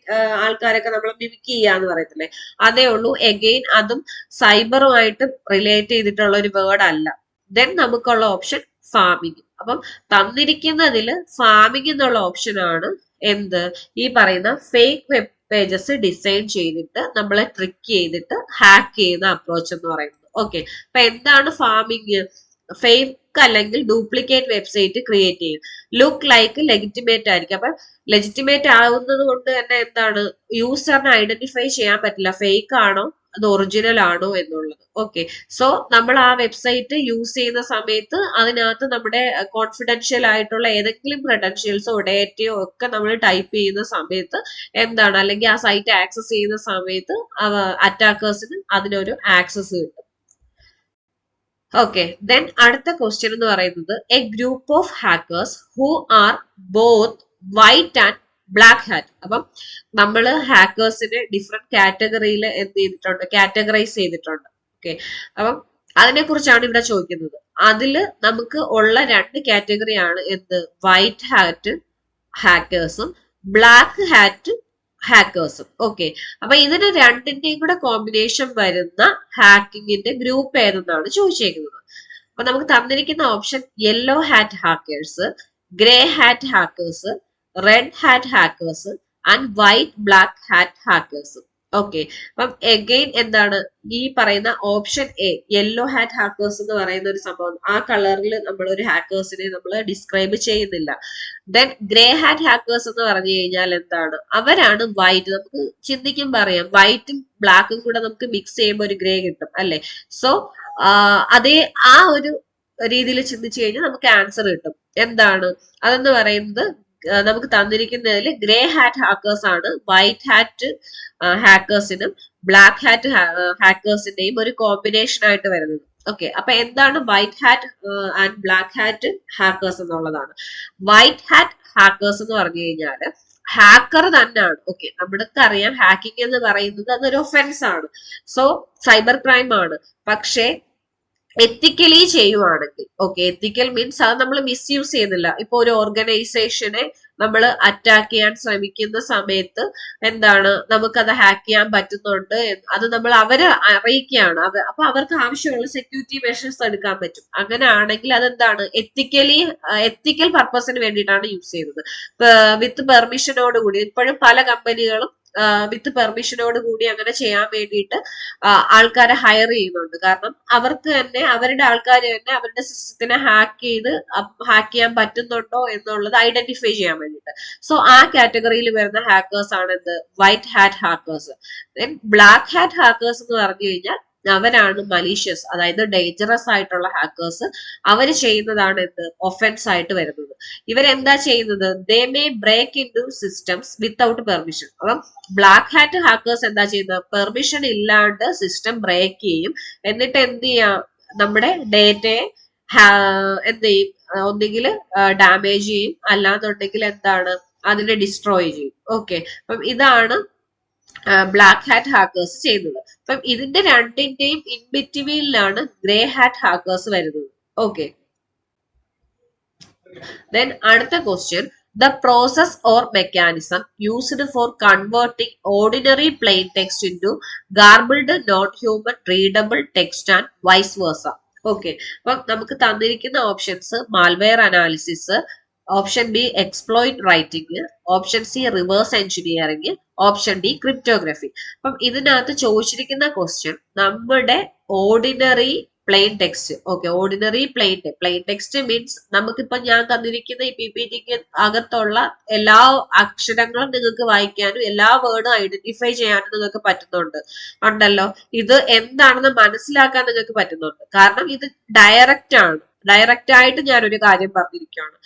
ആൾക്കാരൊക്കെ നമ്മൾ മിമിക് ചെയ്യാന്ന് പറയത്തില്ലേ, അതേ ഉള്ളൂ. എഗെയിൻ അതും സൈബറുമായിട്ട് റിലേറ്റ് ചെയ്തിട്ടുള്ള ഒരു വേർഡ് അല്ല. ദെൻ നമുക്കുള്ള ഓപ്ഷൻ ഫാമിംഗ്. അപ്പം തന്നിരിക്കുന്നതിൽ ഫാമിംഗ് എന്നുള്ള ഓപ്ഷൻ ആണ് എന്ത്? ഈ പറയുന്ന ഫേക്ക് വെബ് പേജസ് ഡിസൈൻ ചെയ്തിട്ട് നമ്മളെ ട്രിക്ക് ചെയ്തിട്ട് ഹാക്ക് ചെയ്യുന്ന അപ്രോച്ച് എന്ന് പറയുന്നത്. ഓക്കെ, അപ്പൊ എന്താണ് ഫാമിംഗ്? ഫേക്ക് അല്ലെങ്കിൽ ഡ്യൂപ്ലിക്കേറ്റ് വെബ്സൈറ്റ് ക്രിയേറ്റ് ചെയ്യും. ലുക്ക് ലൈക്ക് ലെജിറ്റിമേറ്റ് ആയിരിക്കും. അപ്പൊ ലെജിറ്റിമേറ്റ് ആവുന്നത് കൊണ്ട് തന്നെ എന്താണ്? യൂസറിനെ ഐഡന്റിഫൈ ചെയ്യാൻ പറ്റില്ല ഫേക്ക് ആണോ അത് ഒറിജിനൽ ആണോ എന്നുള്ളത്. ഓക്കെ, സോ നമ്മൾ ആ വെബ്സൈറ്റ് യൂസ് ചെയ്യുന്ന സമയത്ത് അതിനകത്ത് നമ്മുടെ കോൺഫിഡൻഷ്യൽ ആയിട്ടുള്ള ഏതെങ്കിലും ക്രെഡൻഷ്യൽസോ ഡേറ്റയോ ഒക്കെ നമ്മൾ ടൈപ്പ് ചെയ്യുന്ന സമയത്ത് എന്താണ്, അല്ലെങ്കിൽ ആ സൈറ്റ് ആക്സസ് ചെയ്യുന്ന സമയത്ത് അറ്റാക്കേഴ്സിന് അതിനൊരു ആക്സസ് കിട്ടും. ഓക്കെ, ദെൻ അടുത്ത ക്വസ്റ്റ്യൻ എന്ന് പറയുന്നത്, A group of hackers who are both white and black hat. അപ്പം നമ്മൾ ഹാക്കേഴ്സിനെ ഡിഫറെന്റ് കാറ്റഗറിയിൽ എന്ത് ചെയ്തിട്ടുണ്ട്? കാറ്റഗറൈസ് ചെയ്തിട്ടുണ്ട്. ഓക്കെ, അപ്പം അതിനെ കുറിച്ചാണ് ഇവിടെ ചോദിക്കുന്നത്. അതില് നമുക്ക് ഉള്ള 2 കാറ്റഗറിയാണ് എന്ത്? വൈറ്റ് ഹാറ്റ് ഹാക്കേഴ്സും ബ്ലാക്ക് ഹാറ്റ് ഹാക്കേഴ്സും. ഓക്കെ, അപ്പൊ ഇതിന് രണ്ടിന്റെയും കൂടെ കോമ്പിനേഷൻ വരുന്ന ഹാക്കിങ്ങിന്റെ ഗ്രൂപ്പ് ഏതെന്നാണ് ചോദിച്ചേക്കുന്നത്. അപ്പൊ നമുക്ക് തന്നിരിക്കുന്ന option yellow hat hackers, grey hat hackers, red hat hackers and white black hat hackers. Okay, അപ്പം എഗെയിൻ എന്താണ് ഈ പറയുന്ന option A, yellow hat hackers എന്ന് പറയുന്ന ഒരു സംഭവം, ആ കളറിൽ നമ്മൾ ഒരു ഹാക്കേഴ്സിനെ നമ്മൾ ഡിസ്ക്രൈബ് ചെയ്യുന്നില്ല. ദെൻ ഗ്രേ ഹാറ്റ് ഹാക്കേഴ്സ് എന്ന് പറഞ്ഞു കഴിഞ്ഞാൽ എന്താണ്? അവരാണ് വൈറ്റ്. നമുക്ക് ചിന്തിക്കുമ്പോൾ അറിയാം, വൈറ്റും ബ്ലാക്കും കൂടെ നമുക്ക് മിക്സ് ചെയ്യുമ്പോൾ ഒരു ഗ്രേ കിട്ടും അല്ലെ? സോ അതേ ആ ഒരു രീതിയിൽ ചിന്തിച്ചു കഴിഞ്ഞാൽ നമുക്ക് ആൻസർ കിട്ടും. എന്താണ് അതെന്ന് പറയുന്നത്? നമുക്ക് തന്നിരിക്കുന്നതിൽ ഗ്രേ ഹാറ്റ് ഹാക്കേഴ്സ് ആണ് വൈറ്റ് ഹാറ്റ് ഹാക്കേഴ്സിനും ബ്ലാക്ക് ഹാറ്റ് ഹാക്കേഴ്സിന്റെയും ഒരു കോമ്പിനേഷൻ ആയിട്ട് വരുന്നത്. ഓക്കെ, അപ്പൊ എന്താണ് white hat and black hat hackers എന്നുള്ളതാണ്. വൈറ്റ് ഹാറ്റ് ഹാക്കേഴ്സ് എന്ന് പറഞ്ഞു കഴിഞ്ഞാൽ ഹാക്കർ തന്നെയാണ്. ഓക്കെ, നമ്മൾക്ക് അറിയാം ഹാക്കിംഗ് എന്ന് പറയുന്നത് അതൊരു ഒഫൻസ് ആണ്, സോ സൈബർ ക്രൈം ആണ്. പക്ഷേ എത്തിക്കലി ചെയ്യുവാണെങ്കിൽ, ഓക്കെ, എത്തിക്കൽ മീൻസ് അത് നമ്മൾ മിസ്യൂസ് ചെയ്യുന്നില്ല. ഇപ്പൊ ഒരു ഓർഗനൈസേഷനെ നമ്മൾ അറ്റാക്ക് ചെയ്യാൻ ശ്രമിക്കുന്ന സമയത്ത് എന്താണ് നമുക്കത് ഹാക്ക് ചെയ്യാൻ പറ്റുന്നുണ്ട് അത് നമ്മൾ അവരെ അറിയിക്കുകയാണ്. അപ്പൊ അവർക്ക് ആവശ്യമുള്ള സെക്യൂരിറ്റി മെഷേഴ്സ് എടുക്കാൻ പറ്റും. അങ്ങനെ ആണെങ്കിൽ അതെന്താണ് എത്തിക്കൽ പർപ്പസിന് വേണ്ടിയിട്ടാണ് യൂസ് ചെയ്യുന്നത്. വിത്ത് പെർമിഷനോട് കൂടി ഇപ്പോഴും പല കമ്പനികളും വിത്ത് പെർമിഷനോട് കൂടി അങ്ങനെ ചെയ്യാൻ വേണ്ടിയിട്ട് ആൾക്കാരെ ഹയർ ചെയ്യുന്നുണ്ട്. കാരണം അവർക്ക് തന്നെ അവരുടെ ആൾക്കാർ തന്നെ അവരുടെ സിസ്റ്റത്തിനെ ഹാക്ക് ചെയ്യാൻ പറ്റുന്നുണ്ടോ എന്നുള്ളത് ഐഡന്റിഫൈ ചെയ്യാൻ വേണ്ടിയിട്ട്. സോ ആ കാറ്റഗറിയിൽ വരുന്ന ഹാക്കേഴ്സ് ആണ് എന്ത് white hat hackers. Black hat hackers എന്ന് പറഞ്ഞു കഴിഞ്ഞാൽ അവരാണ് മലീഷ്യസ്, അതായത് ഡേഞ്ചറസ് ആയിട്ടുള്ള ഹാക്കേഴ്സ്. അവര് ചെയ്യുന്നതാണ് എന്ത് ഒഫൻസ് ആയിട്ട് വരുന്നത്. ഇവരെന്താ ചെയ്യുന്നത്? They may break into systems without permission. അപ്പം ബ്ലാക്ക് ഹാറ്റ് ഹാക്കേഴ്സ് എന്താ ചെയ്യുന്നത്? പെർമിഷൻ ഇല്ലാണ്ട് സിസ്റ്റം ബ്രേക്ക് ചെയ്യും. എന്നിട്ട് എന്ത് ചെയ്യാം? നമ്മുടെ ഡേറ്റയെ എന്ത് ചെയ്യും? ഒന്നുകിൽ ഡാമേജ് ചെയ്യും, അല്ലാന്നുണ്ടെങ്കിൽ എന്താണ് അതിനെ ഡിസ്ട്രോയ് ചെയ്യും. ഓക്കെ, അപ്പം ഇതാണ് ബ്ലാക്ക് ഹാറ്റ് ഹാക്കേഴ്സ് ചെയ്യുന്നത്. അപ്പം ഇതിന്റെ രണ്ടിന്റെയും ഇൻ ബിറ്റ്വീനിലാണ് ഗ്രേ ഹാറ്റ് ഹാക്കേഴ്സ് വരുന്നത്. ഓക്കെ, then അടുത്ത question, the process or mechanism used for converting ordinary plain text into garbled non-human readable text and vice versa. Okay, അപ്പം നമുക്ക് തന്നിരിക്കുന്ന options malware analysis, option B exploit writing, option C reverse engineering, option D cryptography. അപ്പം ഇതിനകത്ത് ചോദിച്ചിരിക്കുന്ന question നമ്മുടെ ordinary plain text. Okay, ordinary plain text means നമുക്കിപ്പോ ഞാൻ തന്നിരിക്കുന്ന ഈ PPTക്ക് അകത്തുള്ള എല്ലാ അക്ഷരങ്ങളും നിങ്ങൾക്ക് വായിക്കാനും എല്ലാ വേർഡും ഐഡന്റിഫൈ ചെയ്യാനും നിങ്ങൾക്ക് ഉണ്ടല്ലോ. ഇത് എന്താണെന്ന് മനസ്സിലാക്കാൻ നിങ്ങൾക്ക് പറ്റുന്നുണ്ട്. കാരണം ഇത് ഡയറക്റ്റ് ആയിട്ട് ഞാനൊരു കാര്യം പറഞ്ഞിരിക്കുകയാണ്.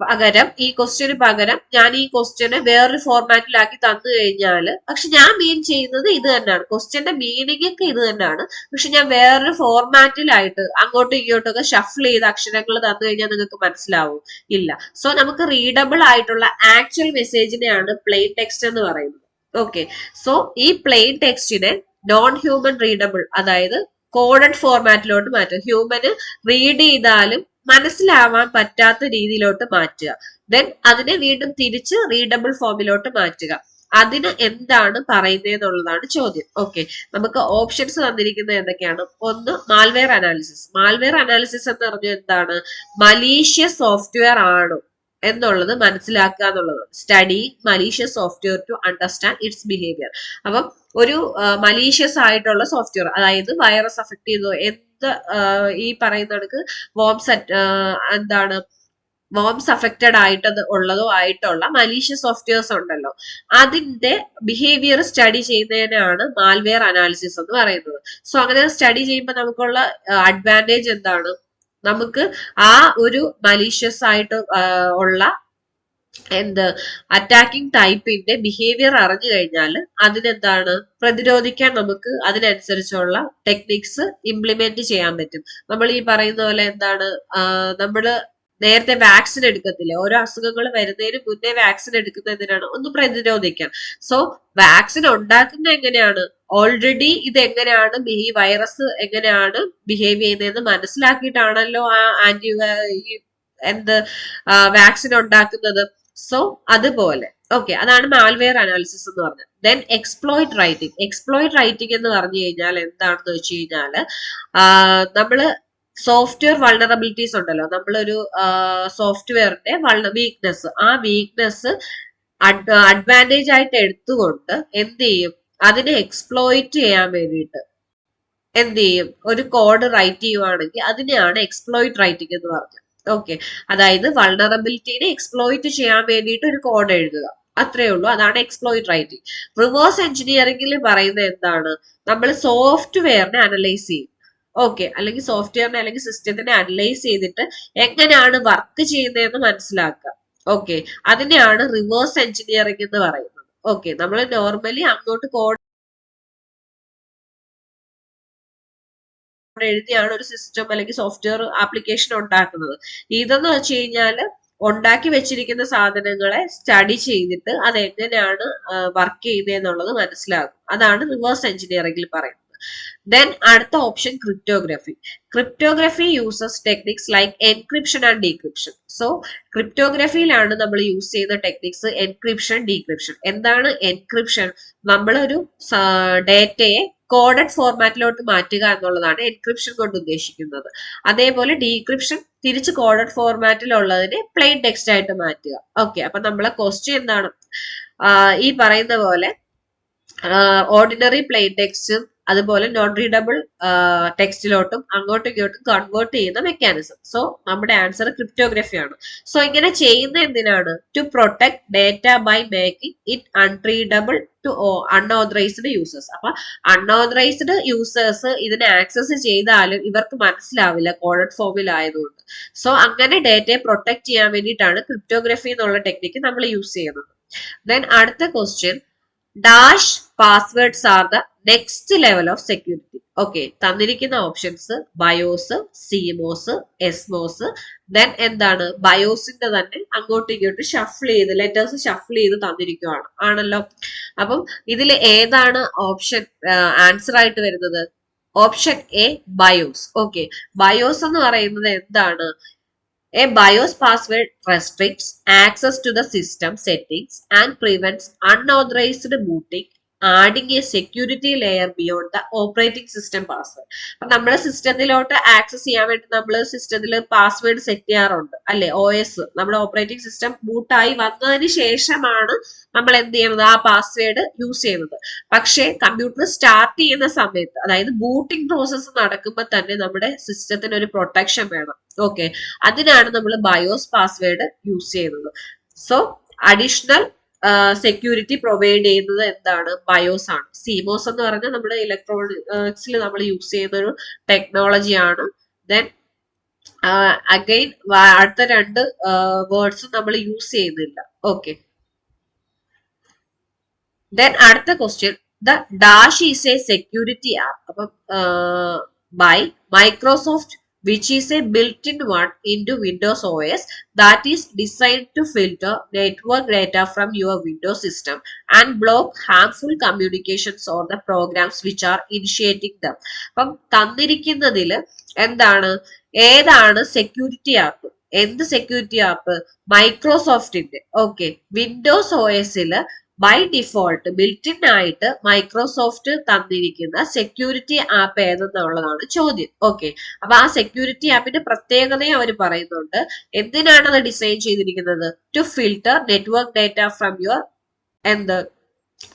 പകരം ഈ ക്വസ്റ്റ്യന് പകരം ഞാൻ ഈ ക്വസ്റ്റ്യനെ വേറൊരു ഫോർമാറ്റിലാക്കി തന്നു കഴിഞ്ഞാൽ, പക്ഷെ ഞാൻ മീൻ ചെയ്യുന്നത് ഇത് തന്നെയാണ്, ക്വസ്റ്റ്യന്റെ മീനിങ് ഒക്കെ ഇത് തന്നെയാണ്. പക്ഷെ ഞാൻ വേറൊരു ഫോർമാറ്റിലായിട്ട് അങ്ങോട്ടും ഇങ്ങോട്ടും ഒക്കെ ഷഫിൾ ചെയ്ത അക്ഷരങ്ങൾ തന്നു കഴിഞ്ഞാൽ നിങ്ങൾക്ക് മനസ്സിലാവും ഇല്ല. സോ നമുക്ക് റീഡബിൾ ആയിട്ടുള്ള ആക്ച്വൽ മെസ്സേജിനെയാണ് പ്ലെയിൻ ടെക്സ്റ്റ് എന്ന് പറയുന്നത്. ഓക്കെ, സോ ഈ പ്ലെയിൻ ടെക്സ്റ്റിനെ നോൺ ഹ്യൂമൻ റീഡബിൾ, അതായത് കോഡഡ് ഫോർമാറ്റിലോട്ട് മാറ്റും. ഹ്യൂമന് റീഡ് ചെയ്താലും മനസ്സിലാവാൻ പറ്റാത്ത രീതിയിലോട്ട് മാറ്റുക. ദെൻ അതിനെ വീണ്ടും തിരിച്ച് റീഡബിൾ ഫോമിലോട്ട് മാറ്റുക. അതിന് എന്താണ് പറയുന്നത് എന്നുള്ളതാണ് ചോദ്യം. ഓക്കെ, നമുക്ക് ഓപ്ഷൻസ് തന്നിരിക്കുന്നത് എന്തൊക്കെയാണ്? ഒന്ന് മാൽവെയർ അനാലിസിസ്. മാൽവെയർ അനാലിസിസ് എന്ന് പറഞ്ഞാൽ എന്താണ്? മലീഷ്യസ് സോഫ്റ്റ്വെയർ ആണോ എന്നുള്ളത് മനസ്സിലാക്കുക എന്നുള്ളതാണ്. Study malicious software to understand its behaviour. അപ്പം ഒരു മലീഷ്യസ് ആയിട്ടുള്ള സോഫ്റ്റ്വെയർ, അതായത് വൈറസ് അഫക്ട് ചെയ്തോ ഈ പറയുന്ന കണക്ക് വോംസ് അഫക്റ്റഡ് ആയിട്ടുള്ള മലീഷ്യസ് സോഫ്റ്റ്വെയർസ് ഉണ്ടല്ലോ, അതിന്റെ ബിഹേവിയർ സ്റ്റഡി ചെയ്യുന്നതിനാണ് മാൽവെയർ അനാലിസിസ് എന്ന് പറയുന്നത്. സോ അങ്ങനെ സ്റ്റഡി ചെയ്യുമ്പോൾ നമുക്കുള്ള അഡ്വാൻറ്റേജ് എന്താണ്? നമുക്ക് ആ ഒരു മലീഷ്യസ് ആയിട്ട് ഉള്ള അറ്റാക്കിംഗ് ടൈപ്പിന്റെ ബിഹേവിയർ അറിഞ്ഞു കഴിഞ്ഞാൽ അതിനെന്താണ് പ്രതിരോധിക്കാൻ നമുക്ക് അതിനനുസരിച്ചുള്ള ടെക്നിക്സ് ഇംപ്ലിമെന്റ് ചെയ്യാൻ പറ്റും. നമ്മൾ ഈ പറയുന്ന പോലെ എന്താണ് നമ്മള് നേരത്തെ വാക്സിൻ എടുക്കത്തില്ലേ? ഓരോ അസുഖങ്ങൾ വരുന്നതിന് മുന്നേ വാക്സിൻ എടുക്കുന്ന എന്തിനാണ്? ഒന്ന് പ്രതിരോധിക്കാൻ. സോ വാക്സിൻ ഉണ്ടാക്കുന്നത് എങ്ങനെയാണ്? ഓൾറെഡി ഇത് എങ്ങനെയാണ് ഈ വൈറസ് എങ്ങനെയാണ് ബിഹേവ് ചെയ്യുന്നതെന്ന് മനസ്സിലാക്കിയിട്ടാണല്ലോ ആ വാക്സിൻ ഉണ്ടാക്കുന്നത്. സോ അതുപോലെ ഓക്കെ, അതാണ് മാൽവെയർ അനാലിസിസ് എന്ന് പറഞ്ഞത്. ദെൻ എക്സ്പ്ലോയിറ്റ് റൈറ്റിംഗ് എന്ന് പറഞ്ഞു കഴിഞ്ഞാൽ എന്താണെന്ന് വെച്ച് കഴിഞ്ഞാല് നമ്മള് സോഫ്റ്റ്വെയർ വൾണറബിലിറ്റീസ് ഉണ്ടല്ലോ, നമ്മളൊരു സോഫ്റ്റ്വെയറിന്റെ വീക്ക്നെസ്, ആ വീക്ക്നെസ് അഡ്വാൻറ്റേജ് ആയിട്ട് എടുത്തുകൊണ്ട് എന്ത് ചെയ്യും? അതിനെ എക്സ്പ്ലോയിറ്റ് ചെയ്യാൻ വേണ്ടിയിട്ട് എന്ത് ചെയ്യും? ഒരു കോഡ് റൈറ്റ് ചെയ്യുവാണെങ്കിൽ അതിനെയാണ് എക്സ്പ്ലോയിറ്റ് റൈറ്റിംഗ് എന്ന് പറഞ്ഞത്. ഓക്കെ, അതായത് വൾണറബിലിറ്റിനെ എക്സ്പ്ലോയിറ്റ് ചെയ്യാൻ വേണ്ടിയിട്ട് ഒരു കോഡ് എഴുതുക, അത്രേ ഉള്ളൂ. അതാണ് എക്സ്പ്ലോയിറ്റ് റൈറ്റിംഗ്. റിവേഴ്സ് എഞ്ചിനീയറിംഗിൽ പറയുന്നത് എന്താണ്? നമ്മൾ സോഫ്റ്റ്വെയറിനെ അനലൈസ് ചെയ്യും. ഓക്കെ, അല്ലെങ്കിൽ സോഫ്റ്റ്വെയറിനെ അല്ലെങ്കിൽ സിസ്റ്റത്തിനെ അനലൈസ് ചെയ്തിട്ട് എങ്ങനെയാണ് വർക്ക് ചെയ്യുന്നതെന്ന് മനസ്സിലാക്കുക. ഓക്കെ, അതിനെയാണ് റിവേഴ്സ് എഞ്ചിനീയറിംഗ് എന്ന് പറയുന്നത്. ഓക്കെ, നമ്മൾ നോർമലി അങ്ങോട്ട് കോഡ് എഴുതിയാണ് ഒരു സിസ്റ്റം അല്ലെങ്കിൽ സോഫ്റ്റ്വെയർ ആപ്ലിക്കേഷൻ ഉണ്ടാക്കുന്നത്. ഇതെന്ന് വെച്ച് കഴിഞ്ഞാൽ ഉണ്ടാക്കി വെച്ചിരിക്കുന്ന സാധനങ്ങളെ സ്റ്റഡി ചെയ്തിട്ട് അത് എങ്ങനെയാണ് വർക്ക് ചെയ്യുന്നത് എന്നുള്ളത് മനസ്സിലാക്കും. അതാണ് റിവേഴ്സ് എഞ്ചിനീയറിംഗിൽ പറയുന്നത്. ദെൻ അടുത്ത option cryptography. Cryptography uses techniques like encryption and decryption. So ക്രിപ്റ്റോഗ്രഫിയിലാണ് നമ്മൾ യൂസ് ചെയ്യുന്ന ടെക്നിക്സ് എൻക്രിപ്ഷൻ, ഡീക്രിപ്ഷൻ. എന്താണ് എൻക്രിപ്ഷൻ? നമ്മളൊരു ഡേറ്റയെ കോഡഡ് ഫോർമാറ്റിലോട്ട് മാറ്റുക എന്നുള്ളതാണ് എൻക്രിപ്ഷൻ കൊണ്ട് ഉദ്ദേശിക്കുന്നത്. അതേപോലെ ഡീക്രിപ്ഷൻ തിരിച്ച് കോഡഡ് ഫോർമാറ്റിലുള്ളതിനെ പ്ലെയിൻ ടെക്സ്റ്റ് ആയിട്ട് മാറ്റുക. ഓക്കെ, അപ്പൊ നമ്മളെ ക്വസ്റ്റ്യൻ എന്താണ്? ഈ പറയുന്ന പോലെ ഓർഡിനറി പ്ലെയിൻ ടെക്സ്റ്റും അതുപോലെ നോൺ റീഡബിൾ ടെക്സ്റ്റിലോട്ടും അങ്ങോട്ടും ഇങ്ങോട്ടും കൺവേർട്ട് ചെയ്യുന്ന മെക്കാനിസം. സോ നമ്മുടെ ആൻസർ ക്രിപ്റ്റോഗ്രഫി ആണ്. സോ ഇങ്ങനെ ചെയ്യുന്ന എന്തിനാണ്? To protect data by making it unreadable to unauthorised users. അപ്പൊ അൺഓതറൈസ്ഡ് യൂസേഴ്സ് ഇതിനെ ആക്സസ് ചെയ്താലും ഇവർക്ക് മനസ്സിലാവില്ല കോഡഡ് ഫോമിൽ ആയതുകൊണ്ട്. സോ അങ്ങനെ ഡേറ്റയെ പ്രൊട്ടക്ട് ചെയ്യാൻ വേണ്ടിയിട്ടാണ് ക്രിപ്റ്റോഗ്രഫി എന്നുള്ള ടെക്നിക്ക് നമ്മൾ യൂസ് ചെയ്യുന്നത്. ദെൻ അടുത്ത question, dash passwords are the next level of security. Okay, തന്നിരിക്കുന്ന ഓപ്ഷൻസ് ബയോസ്, സിമോസ്, എസ്മോസ്. ദെൻ എന്താണ്? ബയോസിന്റെ തന്നെ അങ്ങോട്ടും ഇങ്ങോട്ടും ഷഫിൾ ചെയ്ത് ലെറ്റേഴ്സ് ഷഫിൾ ചെയ്ത് തന്നിരിക്കുകയാണ് ആണല്ലോ. അപ്പം ഇതിൽ ഏതാണ് ഓപ്ഷൻ ആൻസർ ആയിട്ട് വരുന്നത്? Option A BIOS. Okay, BIOS എന്ന് പറയുന്നത് എന്താണ്? A BIOS password restricts access to the system settings and prevents unauthorized booting, adding a security layer beyond the operating system password. അപ്പൊ നമ്മുടെ സിസ്റ്റത്തിലോട്ട് ആക്സസ് ചെയ്യാൻ വേണ്ടി നമ്മൾ സിസ്റ്റത്തിൽ പാസ്വേഡ് സെറ്റ് ചെയ്യാറുണ്ട് അല്ലെ? OS നമ്മുടെ ഓപ്പറേറ്റിംഗ് സിസ്റ്റം ബൂട്ടായി വന്നതിന് ശേഷമാണ് നമ്മൾ എന്ത് ചെയ്യുന്നത്? ആ പാസ്വേഡ് യൂസ് ചെയ്യുന്നത്. പക്ഷേ കമ്പ്യൂട്ടർ സ്റ്റാർട്ട് ചെയ്യുന്ന സമയത്ത്, അതായത് ബൂട്ടിംഗ് പ്രോസസ്സ് നടക്കുമ്പോൾ തന്നെ നമ്മുടെ സിസ്റ്റത്തിന് ഒരു പ്രൊട്ടക്ഷൻ വേണം. ഓക്കെ, അതിനാണ് നമ്മൾ ബയോസ് പാസ്വേഡ് യൂസ് ചെയ്യുന്നത്. സോ അഡീഷണൽ സെക്യൂരിറ്റി പ്രൊവൈഡ് ചെയ്യുന്നത് എന്താണ്? ബയോസ് ആണ്. സിമോസ് എന്ന് പറഞ്ഞാൽ നമ്മുടെ ഇലക്ട്രോണിക്സിൽ നമ്മൾ യൂസ് ചെയ്യുന്ന ഒരു ടെക്നോളജിയാണ്. ദെൻ അഗൈൻ അടുത്ത രണ്ട് വേർഡ്സും നമ്മൾ യൂസ് ചെയ്യുന്നില്ല. ഓക്കെ, ദെൻ അടുത്ത question, the dash is a security app. അപ്പം by Microsoft which is a built-in one into Windows OS that is designed to filter network data from your Windows system and block harmful communications or the programs which are initiating them. അപ്പം തന്നിരിക്കുന്നതിൽ എന്താണ്? ഏതാണ് security app? എന്ത് security app? മൈക്രോസോഫ്റ്റിന്റെ. Okay, Windows OSല് by default built in ആയിട്ട് Microsoft തന്നിരിക്കുന്ന security app ഏതെന്നുള്ളതാണ് ചോദ്യം. ഓക്കെ, അപ്പൊ ആ സെക്യൂരിറ്റി ആപ്പിന്റെ പ്രത്യേകതയും അവർ പറയുന്നുണ്ട്. എന്തിനാണ് അത് ഡിസൈൻ ചെയ്തിരിക്കുന്നത്? To filter network data from your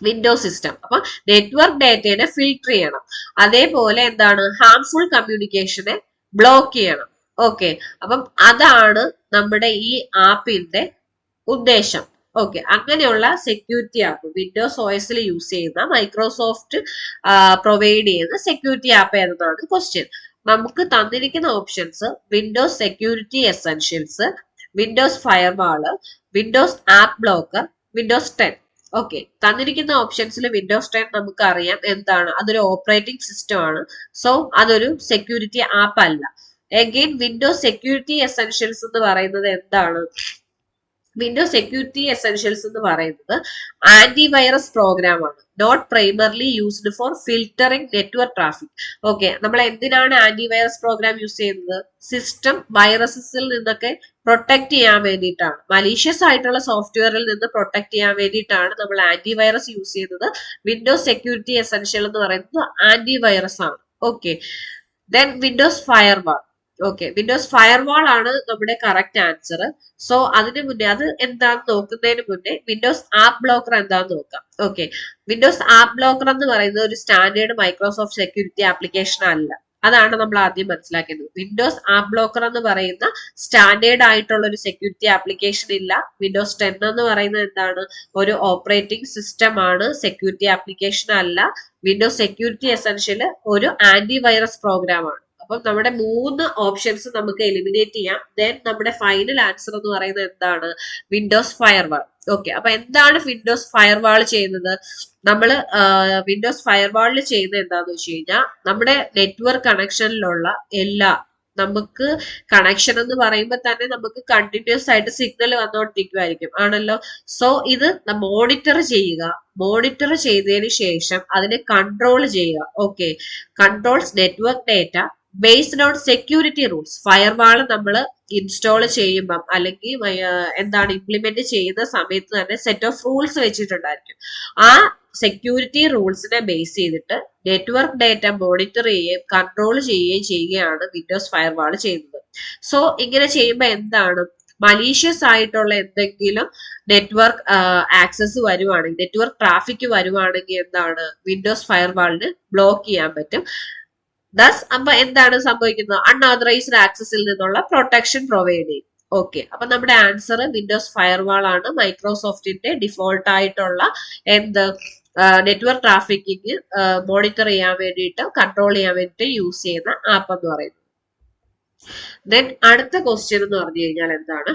Windows system. അപ്പൊ നെറ്റ്വർക്ക് ഡേറ്റയെ ഫിൽട്ടർ ചെയ്യണം. അതേപോലെ എന്താണ്? ഹാംഫുൾ കമ്മ്യൂണിക്കേഷനെ ബ്ലോക്ക് ചെയ്യണം. ഓക്കെ, അപ്പം അതാണ് നമ്മുടെ ഈ ആപ്പിന്റെ ഉദ്ദേശം. ഓക്കെ, അങ്ങനെയുള്ള സെക്യൂരിറ്റി ആപ്പ് വിൻഡോസ് OSൽ യൂസ് ചെയ്യുന്ന മൈക്രോസോഫ്റ്റ് പ്രൊവൈഡ് ചെയ്യുന്ന സെക്യൂരിറ്റി ആപ്പ് ഏതെന്നാണ് ക്വസ്റ്റ്യൻ. നമുക്ക് തന്നിരിക്കുന്ന options Windows security essentials, Windows firewall, Windows app blocker, Windows 10. Okay, തന്നിരിക്കുന്ന ഓപ്ഷൻസിൽ വിൻഡോസ് 10 നമുക്ക് അറിയാം എന്താണ്? അതൊരു ഓപ്പറേറ്റിംഗ് സിസ്റ്റം ആണ്. സോ അതൊരു സെക്യൂരിറ്റി ആപ്പ് അല്ല. അഗെയിൻ വിൻഡോസ് സെക്യൂരിറ്റി എസെൻഷ്യൽസ് എന്ന് പറയുന്നത് എന്താണ്? വിൻഡോസ് സെക്യൂരിറ്റി എസെൻഷ്യൽസ് എന്ന് പറയുന്നത് ആന്റിവൈറസ് പ്രോഗ്രാം ആണ്. Not primarily used for filtering network traffic. Okay, നമ്മൾ എന്തിനാണ് ആന്റിവൈറസ് പ്രോഗ്രാം യൂസ് ചെയ്യുന്നത്? സിസ്റ്റം വൈറസസിൽ നിന്നൊക്കെ പ്രൊട്ടക്ട് ചെയ്യാൻ വേണ്ടിയിട്ടാണ്. മലീഷ്യസ് ആയിട്ടുള്ള സോഫ്റ്റ്വെയറിൽ നിന്ന് പ്രൊട്ടക്ട് ചെയ്യാൻ വേണ്ടിയിട്ടാണ് നമ്മൾ ആന്റിവൈറസ് യൂസ് ചെയ്യുന്നത്. വിൻഡോസ് സെക്യൂരിറ്റി എസെൻഷ്യൽ എന്ന് പറയുന്നത് ആന്റിവൈറസ് ആണ്. Okay, then Windows firewall. Okay, Windows firewall ആണ് നമ്മുടെ കറക്റ്റ് ആൻസർ. സോ അതിന് മുന്നേ അത് എന്താന്ന് നോക്കുന്നതിന് മുന്നേ വിൻഡോസ് ആപ്പ് ബ്ലോക്കർ എന്താന്ന് നോക്കാം. ഓക്കെ, വിൻഡോസ് ആപ്പ് ബ്ലോക്കർ എന്ന് പറയുന്നത് ഒരു സ്റ്റാൻഡേർഡ് മൈക്രോസോഫ്റ്റ് സെക്യൂരിറ്റി ആപ്ലിക്കേഷൻ അല്ല. അതാണ് നമ്മൾ ആദ്യം മനസ്സിലാക്കേണ്ടത്. വിൻഡോസ് ആപ്പ് ബ്ലോക്കർ എന്ന് പറയുന്ന സ്റ്റാൻഡേർഡ് ആയിട്ടുള്ള ഒരു സെക്യൂരിറ്റി ആപ്ലിക്കേഷൻ ഇല്ല. വിൻഡോസ് 10 എന്ന് പറയുന്നത് എന്താണ്? ഒരു ഓപ്പറേറ്റിംഗ് സിസ്റ്റം ആണ്, സെക്യൂരിറ്റി ആപ്ലിക്കേഷൻ അല്ല. വിൻഡോസ് സെക്യൂരിറ്റി എസെൻഷ്യൽ ഒരു ആന്റിവൈറസ് പ്രോഗ്രാം ആണ്. അപ്പം നമ്മുടെ 3 ഓപ്ഷൻസ് നമുക്ക് എലിമിനേറ്റ് ചെയ്യാം. ദെൻ നമ്മുടെ ഫൈനൽ ആൻസർ എന്ന് പറയുന്നത് എന്താണ്? Windows firewall. ഓക്കെ, അപ്പൊ എന്താണ് വിൻഡോസ് ഫയർവാൾ ചെയ്യുന്നത്? നമ്മൾ വിൻഡോസ് ഫയർവാളിൽ ചെയ്യുന്നത് എന്താന്ന് വെച്ച് കഴിഞ്ഞാൽ നമ്മുടെ നെറ്റ്വർക്ക് കണക്ഷനിലുള്ള എല്ലാ നമുക്ക് കണക്ഷൻ എന്ന് പറയുമ്പോൾ തന്നെ നമുക്ക് കണ്ടിന്യൂസ് ആയിട്ട് സിഗ്നൽ വന്നുകൊണ്ടിരിക്കുമായിരിക്കും ആണല്ലോ. സോ ഇത് മോണിറ്റർ ചെയ്യുക. മോണിറ്റർ ചെയ്തതിന് ശേഷം അതിനെ കൺട്രോൾ ചെയ്യുക. Okay, controls network data based on security rules. Firewall നമ്മൾ ഇൻസ്റ്റാൾ ചെയ്യുമ്പം അല്ലെങ്കിൽ എന്താണ് ഇംപ്ലിമെന്റ് ചെയ്യുന്ന സമയത്ത് തന്നെ സെറ്റ് ഓഫ് റൂൾസ് വെച്ചിട്ടുണ്ടായിരിക്കും. ആ സെക്യൂരിറ്റി റൂൾസിനെ ബേസ് ചെയ്തിട്ട് നെറ്റ്വർക്ക് ഡേറ്റ മോണിറ്റർ ചെയ്യുകയും കൺട്രോൾ ചെയ്യുകയും ചെയ്യുകയാണ് വിൻഡോസ് ഫയർവാൾ ചെയ്യുന്നത്. സോ ഇങ്ങനെ ചെയ്യുമ്പോൾ എന്താണ്, മലീഷ്യസ് ആയിട്ടുള്ള എന്തെങ്കിലും നെറ്റ്വർക്ക് ആക്സസ് വരുവാണെങ്കിൽ, നെറ്റ്വർക്ക് ട്രാഫിക് വരുവാണെങ്കിൽ എന്താണ്, വിൻഡോസ് ഫയർവാളിന് ബ്ലോക്ക് ചെയ്യാൻ പറ്റും. ദസ് അപ്പൊ എന്താണ് സംഭവിക്കുന്നത്, അൺഓതറൈസ്ഡ് ആക്സസിൽ നിന്നുള്ള പ്രൊട്ടക്ഷൻ പ്രൊവൈഡ് ചെയ്യും. ഓക്കെ, അപ്പൊ നമ്മുടെ ആൻസർ വിൻഡോസ് ഫയർവാൾ ആണ് മൈക്രോസോഫ്റ്റിന്റെ ഡിഫോൾട്ട് ആയിട്ടുള്ള എന്ത് നെറ്റ്വർക്ക് ട്രാഫിക്കിങ് മോണിറ്റർ ചെയ്യാൻ വേണ്ടിയിട്ട്, കൺട്രോൾ ചെയ്യാൻ വേണ്ടിയിട്ട് യൂസ് ചെയ്യുന്ന ആപ്പ് എന്ന് പറയുന്നത്. ദെൻ അടുത്ത ക്വസ്റ്റ്യൻ എന്ന് പറഞ്ഞു കഴിഞ്ഞാൽ എന്താണ്,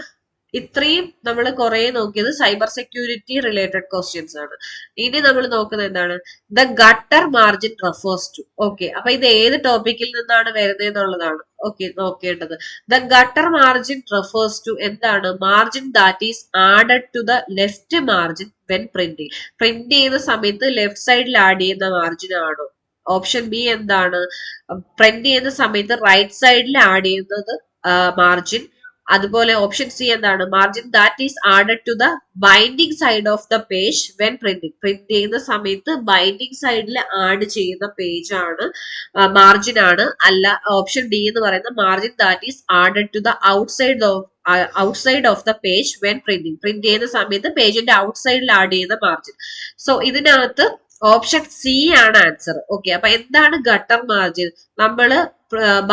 ഇത്രയും നമ്മൾ കുറെ നോക്കിയത് സൈബർ സെക്യൂരിറ്റി റിലേറ്റഡ് ക്വസ്റ്റ്യൻസ് ആണ്. ഇനി നമ്മൾ നോക്കുന്നത് എന്താണ്, the gutter margin refers to. Okay, അപ്പൊ ഇത് ഏത് ടോപ്പിക്കിൽ നിന്നാണ് വരുന്നത് എന്നുള്ളതാണ് ഓക്കെ നോക്കേണ്ടത്. The gutter margin refers to എന്താണ്, margin that is added to the left margin when printing. Print ചെയ്യുന്ന സമയത്ത് ലെഫ്റ്റ് സൈഡിൽ ആഡ് ചെയ്യുന്ന മാർജിൻ ആണോ? ഓപ്ഷൻ ബി എന്താണ്, പ്രിന്റ് ചെയ്യുന്ന സമയത്ത് റൈറ്റ് സൈഡിൽ ആഡ് ചെയ്യുന്നത് മാർജിൻ. അതുപോലെ ഓപ്ഷൻ സി എന്താണ്, margin that is added to the binding side of the page when printing. Print ചെയ്യുന്ന സമയത്ത് ബൈൻഡിങ് സൈഡിൽ ആഡ് ചെയ്യുന്ന പേജ് ആണ് മാർജിൻ ആണ്. അല്ല, ഓപ്ഷൻ ഡി എന്ന് പറയുന്നത് margin that is added to the outside of the page when printing. Print ചെയ്യുന്ന സമയത്ത് പേജിന്റെ ഔട്ട്സൈഡിൽ ആഡ് ചെയ്യുന്ന മാർജിൻ. സോ ഇതിനകത്ത് ഓപ്ഷൻ സി ആണ് ആൻസർ. ഓക്കെ, അപ്പൊ എന്താണ് ഗട്ടർ മാർജിൻ, നമ്മള്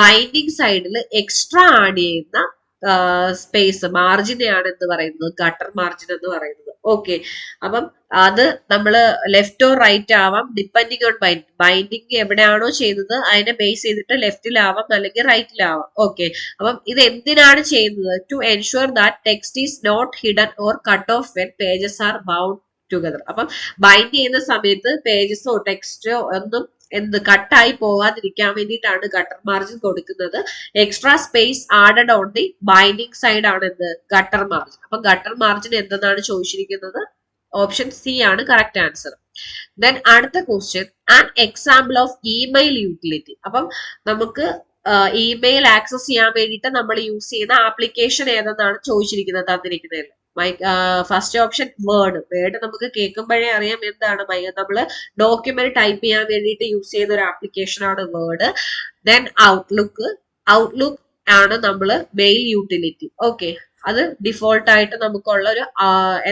ബൈൻഡിങ് സൈഡിൽ എക്സ്ട്രാ ആഡ് ചെയ്യുന്ന സ്പേസ് മാർജിനെയാണ് എന്ന് പറയുന്നത് ഗട്ടർ മാർജിൻ എന്ന് പറയുന്നത്. ഓക്കെ, അപ്പം അത് നമ്മൾ ലെഫ്റ്റ് ഓർ റൈറ്റ് ആവാം ഡിപ്പെൻഡിങ് ഓൺ ബൈൻഡിങ് എവിടെയാണോ ചെയ്യുന്നത് അതിനെ ബേസ് ചെയ്തിട്ട് ലെഫ്റ്റിലാവാം അല്ലെങ്കിൽ റൈറ്റിലാവാം. ഓക്കെ, അപ്പം ഇത് എന്തിനാണ് ചെയ്യുന്നത്, to ensure that text is not hidden or cut off when pages are bound together. അപ്പം ബൈൻഡ് ചെയ്യുന്ന സമയത്ത് പേജസോ ടെക്സ്റ്റോ ഒന്നും കട്ടായി പോകാതിരിക്കാൻ വേണ്ടിയിട്ടാണ് ഗട്ടർ മാർജിൻ കൊടുക്കുന്നത്. Extra space added on the binding side ആണ് എന്ത്, ഗട്ടർ മാർജിൻ. അപ്പൊ ഗട്ടർ മാർജിൻ എന്തെന്നാണ് ചോദിച്ചിരിക്കുന്നത്, ഓപ്ഷൻ സി ആണ് കറക്റ്റ് ആൻസർ. ദെൻ അടുത്ത question, an example of email utility. അപ്പം നമുക്ക് ഇമെയിൽ ആക്സസ് ചെയ്യാൻ വേണ്ടിയിട്ട് നമ്മൾ യൂസ് ചെയ്യുന്ന ആപ്ലിക്കേഷൻ ഏതെന്നാണ് ചോദിച്ചിരിക്കുന്നത് തന്നിരിക്കുന്നതിൽ. ഫസ്റ്റ് ഓപ്ഷൻ വേർഡ് നമുക്ക് കേൾക്കുമ്പോഴേ അറിയാം എന്താണ്, നമ്മൾ ഡോക്യുമെന്റ് ടൈപ്പ് ചെയ്യാൻ വേണ്ടിയിട്ട് യൂസ് ചെയ്യുന്ന ഒരു ആപ്ലിക്കേഷൻ ആണ് വേർഡ്. ദെൻ ഔട്ട്ലുക്ക് ആണ് നമ്മൾ മെയിൽ യൂട്ടിലിറ്റി. ഓക്കെ, അത് ഡിഫോൾട്ട് ആയിട്ട് നമുക്കുള്ള ഒരു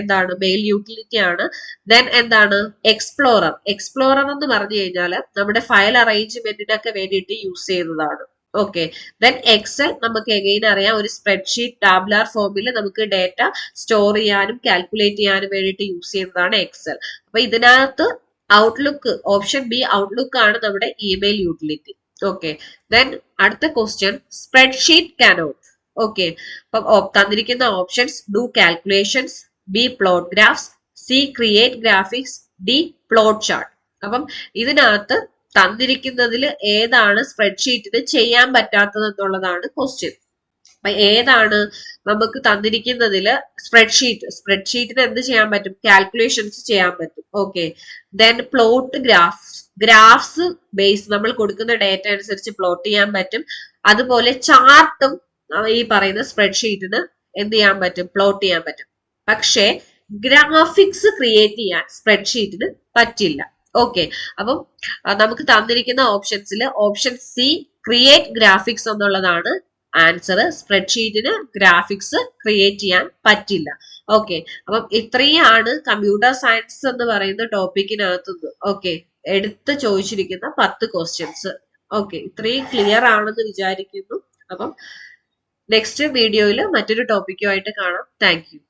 എന്താണ് മെയിൽ യൂട്ടിലിറ്റി ആണ്. ദെൻ എന്താണ് എക്സ്പ്ലോറർ എന്ന് പറഞ്ഞു കഴിഞ്ഞാൽ നമ്മുടെ ഫയൽ അറേഞ്ച്മെന്റിനൊക്കെ വേണ്ടിയിട്ട് യൂസ് ചെയ്യുന്നതാണ്. ഓക്കെ, ദെൻ എക്സൽ നമുക്ക് എഗെയിൻ അറിയാം, ഒരു സ്പ്രെഡ്ഷീറ്റ് ടാബുലാർ ഫോമിൽ നമുക്ക് ഡേറ്റ സ്റ്റോർ ചെയ്യാനും കാൽക്കുലേറ്റ് ചെയ്യാനും വേണ്ടിയിട്ട് യൂസ് ചെയ്യുന്നതാണ് എക്സൽ. അപ്പൊ ഇതിനകത്ത് ഔട്ട്ലുക്ക്, ഓപ്ഷൻ ബി ഔട്ട്ലുക്ക് ആണ് നമ്മുടെ ഇമെയിൽ യൂട്ടിലിറ്റി. ഓക്കെ, ദെൻ അടുത്ത ക്വസ്റ്റ്യൻ, സ്പ്രെഡ്ഷീറ്റ് കാനോട്ട്. ഓക്കെ, അപ്പൊ തന്നിരിക്കുന്ന options, do calculations, B plot graphs, C create graphics, D plot chart. അപ്പം ഇതിനകത്ത് തന്നിരിക്കുന്നതിൽ ഏതാണ് സ്പ്രെഡ്ഷീറ്റിന് ചെയ്യാൻ പറ്റാത്തത് എന്നുള്ളതാണ് ക്വസ്റ്റ്യൻ. അപ്പൊ ഏതാണ് നമുക്ക് തന്നിരിക്കുന്നതില് സ്പ്രെഡ്ഷീറ്റിന് എന്ത് ചെയ്യാൻ പറ്റും, കാൽക്കുലേഷൻസ് ചെയ്യാൻ പറ്റും. Okay, then plot graphs base നമ്മൾ കൊടുക്കുന്ന ഡേറ്റ അനുസരിച്ച് പ്ലോട്ട് ചെയ്യാൻ പറ്റും. അതുപോലെ ചാർട്ടും ഈ പറയുന്ന സ്പ്രെഡ്ഷീറ്റിന് എന്ത് ചെയ്യാൻ പറ്റും, പ്ലോട്ട് ചെയ്യാൻ പറ്റും. പക്ഷേ ഗ്രാഫിക്സ് ക്രിയേറ്റ് ചെയ്യാൻ സ്പ്രെഡ്ഷീറ്റിന് പറ്റില്ല. ഓക്കെ, അപ്പം നമുക്ക് തന്നിരിക്കുന്ന ഓപ്ഷൻസിൽ ഓപ്ഷൻ സി ക്രിയേറ്റ് ഗ്രാഫിക്സ് എന്നുള്ളതാണ് ആൻസർ. സ്പ്രെഡ്ഷീറ്റിന് ഗ്രാഫിക്സ് ക്രിയേറ്റ് ചെയ്യാൻ പറ്റില്ല. ഓക്കെ, അപ്പം ഇത്രയാണ് കമ്പ്യൂട്ടർ സയൻസ് എന്ന് പറയുന്ന ടോപ്പിക്കിനകത്തുനിന്ന് ഓക്കെ എടുത്ത് ചോദിച്ചിരിക്കുന്ന 10 ക്വസ്റ്റ്യൻസ്. ഓക്കെ, ഇത്രയും ക്ലിയർ ആണെന്ന് വിചാരിക്കുന്നു. അപ്പം നെക്സ്റ്റ് വീഡിയോയിൽ മറ്റൊരു ടോപ്പിക്കുമായിട്ട് കാണാം. Thank you.